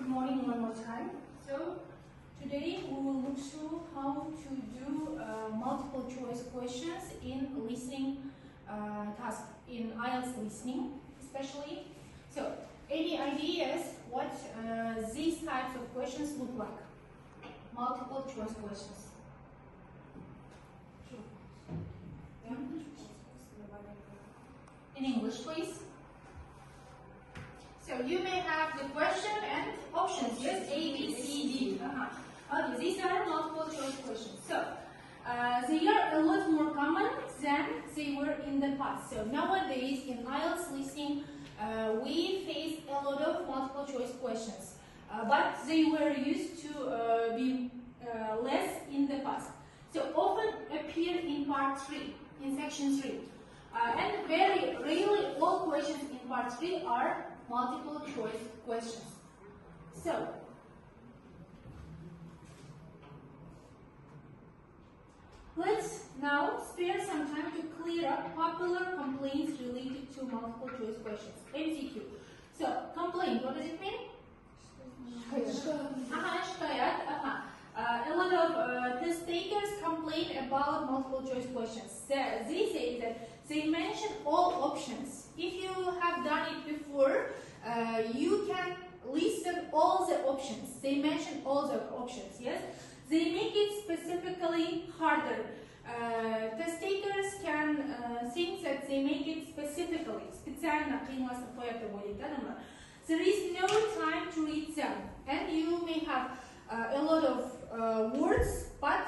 Good morning one more time. So today we will look through how to do multiple choice questions in listening task, in IELTS listening especially. So any ideas what these types of questions look like? Multiple choice questions. Yeah. In English, please. So you may have the question and options, yes, A, B, C, D. Okay, these are multiple choice questions. So they are a lot more common than they were in the past. So nowadays in IELTS listening, we face a lot of multiple choice questions, but they were used to be less in the past. So often appear in part 3, in section 3. And very rarely all questions in part 3 are multiple choice questions. So, let's now spare some time to clear up popular complaints related to multiple choice questions. MCQ. So, complaint, what does it mean? A lot of test takers complain about multiple choice questions. They say that they mention all options. If you have done it before, you can listen all the options. They mention all the options, yes? They make it specifically harder. Test takers can think that they make it specifically. There is no time to read them, and you may have a lot of words, but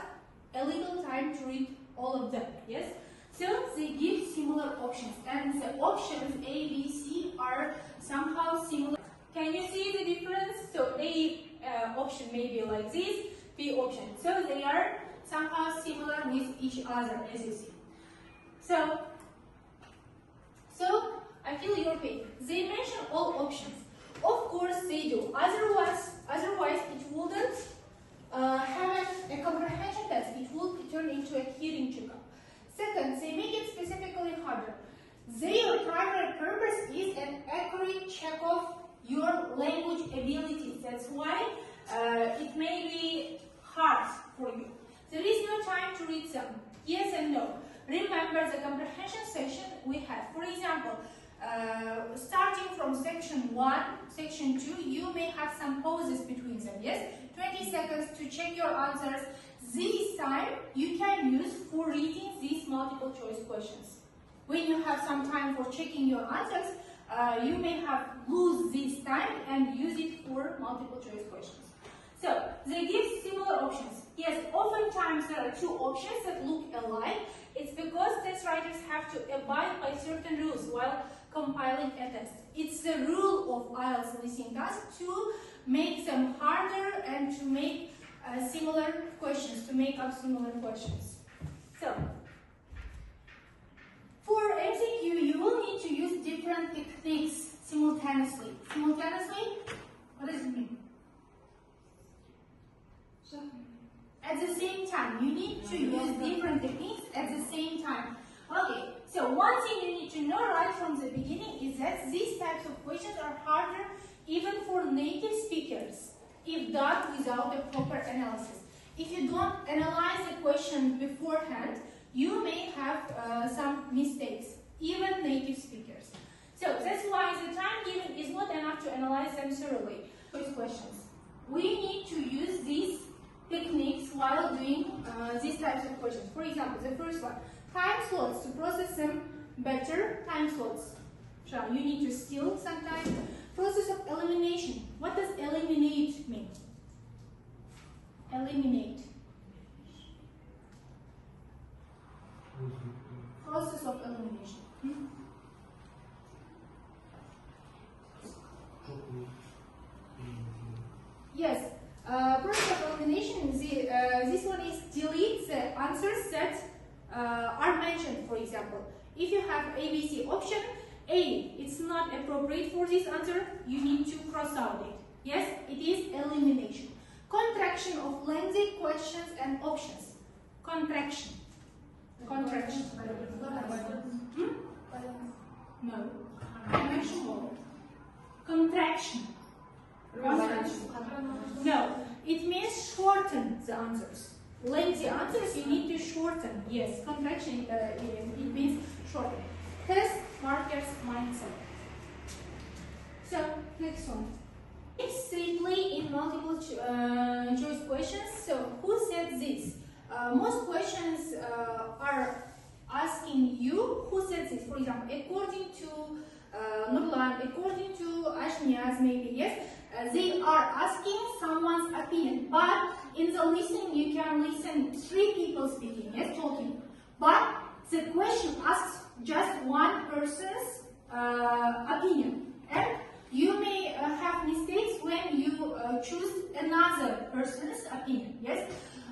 a little time to read all of them, yes? So they give similar options, and the options A, B, C are somehow similar. Can you see the difference? So A option may be like this, B option. So they are somehow similar with each other, as you see. So I feel your pain. They mention all options. Of course they do. Otherwise it wouldn't have a comprehension test. It would turn into a hearing checkup. Second, they make it specifically harder. Their primary purpose is an accurate check of your language abilities. That's why it may be hard for you. There is no time to read them. Yes and no. Remember the comprehension section we had. For example, starting from section 1, section 2, you may have some pauses between them, yes? 20 seconds to check your answers. This time you can use for reading these multiple choice questions. When you have some time for checking your answers, you may have lose this time and use it for multiple choice questions. So they give similar options. Yes, oftentimes there are two options that look alike. It's because test writers have to abide by certain rules while compiling a test. It's the rule of IELTS listening tasks to make them harder and to make similar questions, to make up similar questions. So, for MCQ, you will need to use different techniques simultaneously. Simultaneously? What does it mean? At the same time. You need to use different techniques at the same time. Okay, so one thing you need to know right from the beginning is that these types of questions are harder even for native speakers if done without a proper analysis. If you don't analyze the question beforehand, you may have some mistakes, even native speakers. So that's why the time given is not enough to analyze them thoroughly. Those questions. We need to use these techniques while doing these types of questions. For example, the first one, time slots to process them better. Time slots. So you need to steal some time. Process of elimination. What does eliminate mean? Eliminate. Process of elimination. Yes. Process of elimination. This one is delete the answers that are mentioned. For example, if you have ABC option, A, it's not appropriate for this answer, you need to cross out it. Yes, it is elimination. Contraction of lengthy questions and options. Contraction. Contraction. No. Contraction. No, it means shorten the answers. Lengthy answers you need to shorten. Yes, contraction it means shorten. Test markers mindset. So next one. It's safely in multiple choice questions. So who said this? Most questions are asking you who said this. For example, according to Nurlan, according to Ashniyaz, maybe, yes, they are asking someone's opinion. But in the listening, you can listen 3 people speaking, yes, talking. But the question asks just one person's opinion, and you may have mistakes when you choose another person's opinion, yes?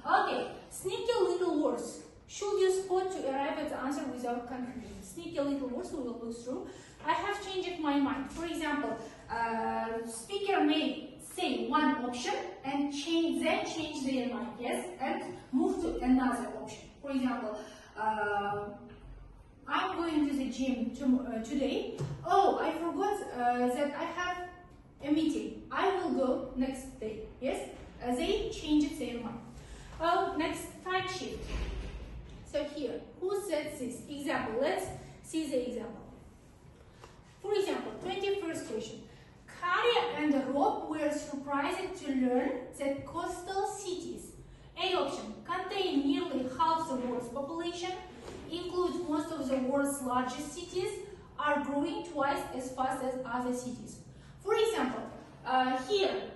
Okay, sneaky little words. Should you spot to arrive at the answer without confusion? Sneaky little words we will look through. I have changed my mind. For example, speaker may say one option and then change their mind, yes? And move to another option. For example, I'm going to the gym today. Oh, I forgot that I have a meeting. I will go next day. Yes? They changed their mind. Oh, next, time shift. So here, who said this? Example. Let's see the example. For example, 21st question. Kari and Rob were surprised to learn that coastal cities, A option, contain nearly half the world's population, include most of the world's largest cities, are growing twice as fast as other cities. For example, here,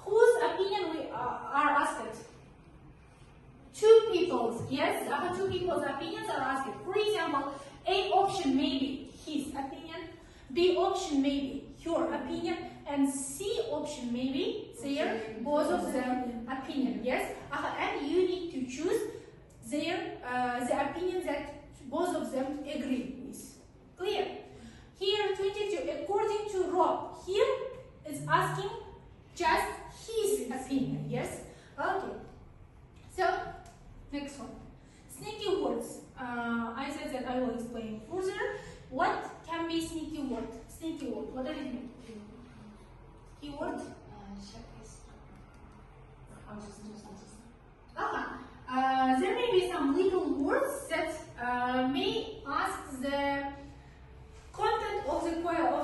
whose opinion we are asked? 2 people's, yes, 2 people's opinions are asked. For example, A option may be his opinion, B option may be your opinion, and C option may be their, both of them opinion, yes? And you need to choose their, the opinion that both of them agree with. Clear? Here, 22, according to Rob, here is asking just his opinion, yes? Okay. So, next one. Sneaky words. I said that I will explain further. What can be sneaky word? Sneaky word. What does it mean? Keyword? There may be some little words that may ask the content of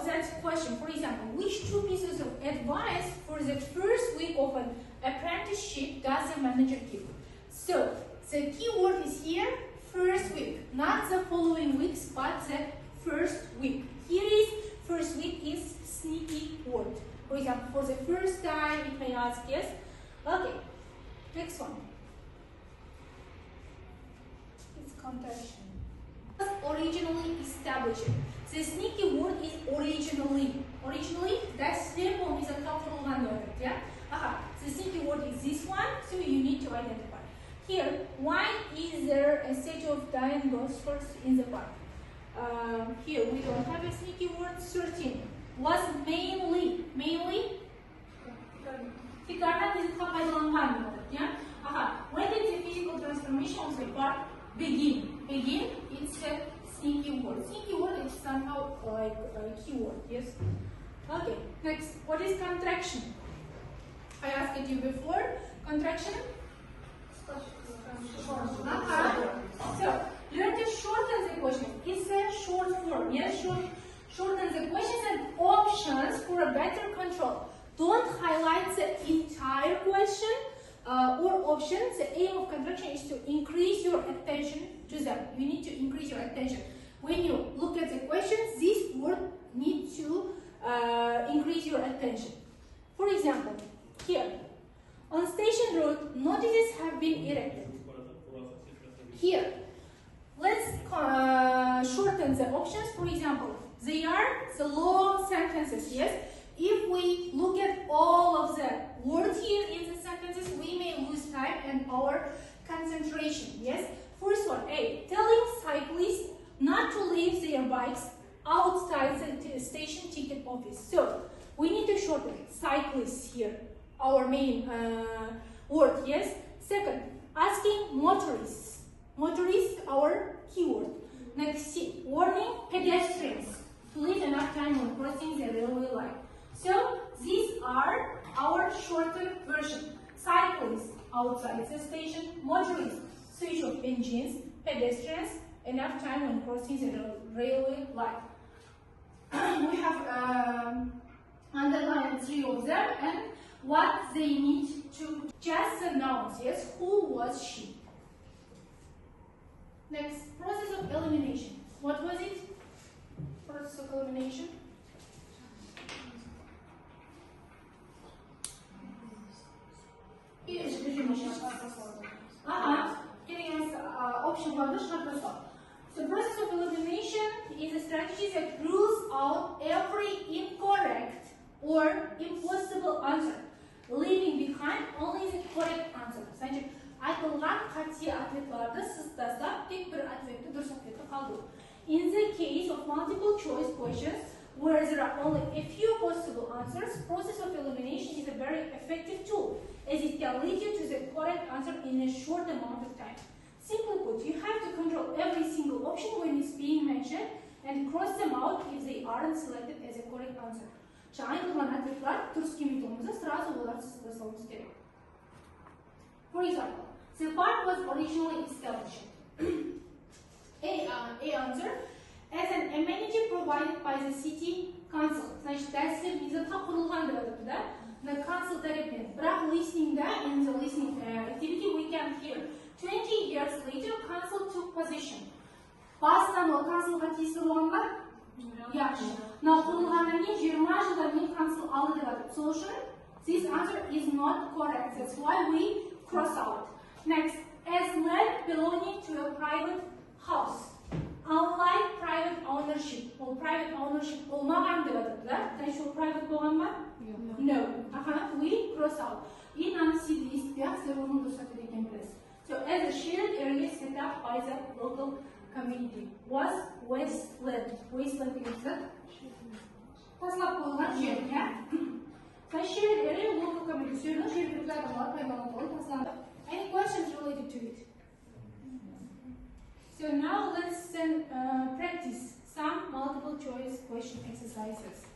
that question. For example, which 2 pieces of advice for the first week of an apprenticeship does the manager give? So the keyword is here, first week, not the following weeks, but the first week. Here is first week is sneaky word. For example, for the first time, it may ask yes. Okay, next one. It's contraction. Originally established. The sneaky word is originally. Originally, that symbol is a cultural word, yeah? The sneaky word is this one, so you need to identify. Here, why is there a statue of dinosaurs in the park? Here, we don't have a sneaky word. 13 was mainly. When did the physical transformation of the park begin? Begin, it's a sneaky word. Sneaky word is somehow like a keyword, yes? Okay, next, what is contraction? I asked you before, contraction? So, learn to shorten the question. It's a short form, yes? Shorten the questions and options for a better control. Don't highlight the entire question or options. The aim of contraction is to increase your attention to them. You need to increase your attention. When you look at the questions, this word needs to increase your attention. For example, here, on Station Road, notices have been erected. Here, let's shorten the options. For example, they are the long sentences, yes? If we look at all of the words here in the sentences, we may lose time and our concentration, yes? First one, A, telling cyclists not to leave their bikes outside the station ticket office. So, we need to shorten cyclists here, our main word, yes? Second, asking motorists. Motorists, our keyword. Next, C, warning pedestrians to leave enough time when crossing the railway line. So these are our shorter version. Cyclists outside the station, motorists, switch of engines, pedestrians, enough time when crossing the railway line. We have underlined 3 of them and what they need to just announce. Yes, who was she? Next, process of elimination. What was it? Process of elimination. Option vardır, şartlar sor. So process of elimination is a strategy that rules out every incorrect or impossible answer, leaving behind only the correct answer. Sence aytılan qat'iy atvetlarda siz tashlab tek bir atvetni durust atvetni qoldiring. In the case of multiple choice questions where there are only a few possible answers, process of elimination is a very effective tool as it can lead you to the correct answer in a short amount of time. Simply put, you have to control every single option when it's being mentioned and cross them out if they aren't selected as a correct answer. For example, the park was originally established. A answer, as an amenity provided by the city council. The council tarafından. But listening that in the listening activity we can hear 20 years later council took position. Bastan o councilga tesir болғандар? Yaxshi. Now құрылғаннан кейін 20 жылдан кейін council алды деп атады. Сол үшін this answer is not correct. That's why we cross out. Next, as land belonging to a private house. Unlike private ownership. Ол private ownership болмаған деп атады да? Тәйші ол private болған ба? No. We cross out. In unsealed So as a shared area set up by the local community was wasteland. Wasteland is the shared area local community. Any questions related to it? So now let's practice some multiple choice question exercises.